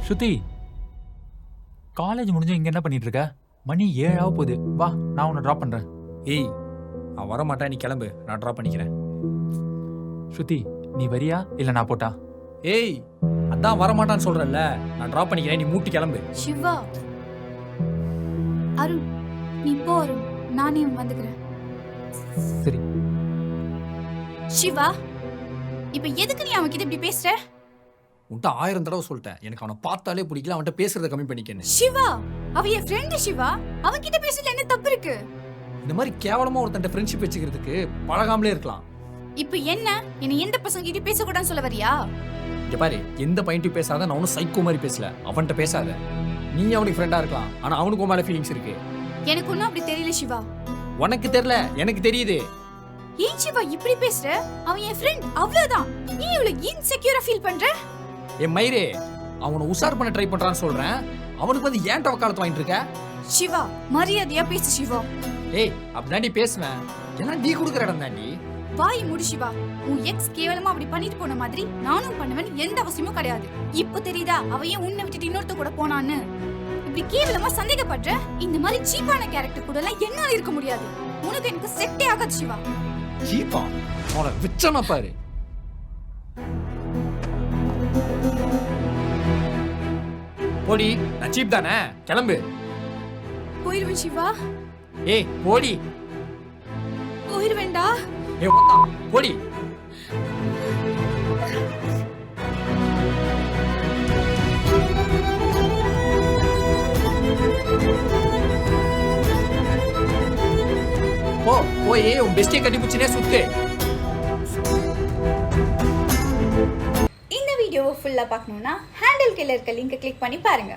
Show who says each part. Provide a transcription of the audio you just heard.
Speaker 1: ஸ்ருதி, college முடிஞ்சு இங்க என்ன பண்ணிட்டு இருக்க? மணி 7 ஆக போகுது. வா, நான் உன்னை ட்ராப் பண்றேன்.
Speaker 2: ஏய், அவன் வர மாட்டான், நீ கிளம்பு, நான் ட்ராப் பண்ணிக்கிறேன்.
Speaker 1: ஸ்ருதி, நீ வரியா இல்ல நான் போட்டா?
Speaker 2: ஏய், அதான் வர மாட்டான்னு சொல்றேன்ல, நான் ட்ராப் பண்ணிக்கிறேன், நீ மூட்டி கிளம்பு.
Speaker 3: சிவா, அருண் நீ போ அருண், நானே வந்துக்கிறேன்.
Speaker 1: சரி.
Speaker 3: சிவா, இப்ப எதுக்கு நீ அவன்கிட்ட இப்படி பேசுற?
Speaker 2: உன்கிட்ட 1000 தடவை சொல்லிட்டேன், எனக்கு அவனை பார்த்தாலே பிடிக்கல, அவன்கிட்ட பேசுறத கம்மி பண்ணிக்கன்னு.
Speaker 3: சிவா, அவ என் ஃப்ரெண்ட் சிவா, அவன்கிட்ட பேசுறதுல என்ன தப்பு இருக்கு?
Speaker 2: இந்த மாதிரி கேவலமா ஒருத்தன்ட்ட ஃப்ரெண்ட்ஷிப் வச்சுக்கிறதுக்கு பழகாமலே இருக்கலாம்.
Speaker 3: இப்ப என்ன எந்த பசங்க கிட்ட பேசக்கூடாதுன்னு சொல்ல வரியா?
Speaker 2: இங்க பாரு, எந்த பையன்ட்டையும் பேசாத, நான் ஒன்னும் சைக்கோ மாதிரி பேசல, அவன்கிட்ட பேசாத. நீ அவனுக்கு ஃப்ரெண்டா இருக்கலாம், ஆனா அவனுக்கு மேல ஃபீலிங்ஸ் இருக்கு.
Speaker 3: எனக்கு ஒன்னும் அப்படி தெரியல சிவா.
Speaker 2: உனக்கு தெரியல, எனக்கு தெரியுது.
Speaker 3: ஏன் சிவா இப்படி பேசுற? அவன் என் ஃப்ரெண்ட், அவ்வளவுதான். நீ இவ்வளவு இன்செக்யூரா ஃபீல் பண்ற?
Speaker 2: என் மயிரே, அவனை உஷார் பண்ண ட்ரை பண்றான்னு சொல்றேன், அவனுக்கு வந்து ஏன்ட்ட வக்காலத்து வாங்கிட்டு இருக்க?
Speaker 3: சிவா, மரியாதையா பேசு சிவா.
Speaker 2: ஏய், அப்படிதாண்டி பேசுவேன், எல்லாம் நீ கொடுக்குற இடம் தாண்டி.
Speaker 3: வாய் முடி சிவா. உன் எக்ஸ் கேவலமா அப்படி பண்ணிட்டு போன மாதிரி நானும் பண்ணுவேன், எந்த அவசியமும் கிடையாது. இப்போ தெரியுதா அவ ஏன் உன்னை விட்டுட்டு இன்னொருத்த கூட போனான்னு? இப்படி கேவலமா சந்தேகப்படுற? இந்த மாதிரி சீப்பான கேரக்டர் கூட எல்லாம் என்னால இருக்க முடியாது. உனக்கு எனக்கு செட்டே ஆகாது சிவா.
Speaker 2: சீப்பா, அவனை விச்சமா பாரு. போடி, நான் சீப் தானே, கிளம்பு.
Speaker 3: போயிருவேன் சிவா,
Speaker 2: ஏய் போடி.
Speaker 3: போயிருவேண்டா.
Speaker 2: ஏய் ஓத்தா, போடி. போ, போய் உன் பெஸ்டியை கட்டி பிடிச்சினே சுத்து.
Speaker 3: இந்த வீடியோவை ஃபுல்லா பார்க்கணும்னா ஹேண்டில் கீழ இருக்க லிங்கை கிளிக் பண்ணி பாருங்க.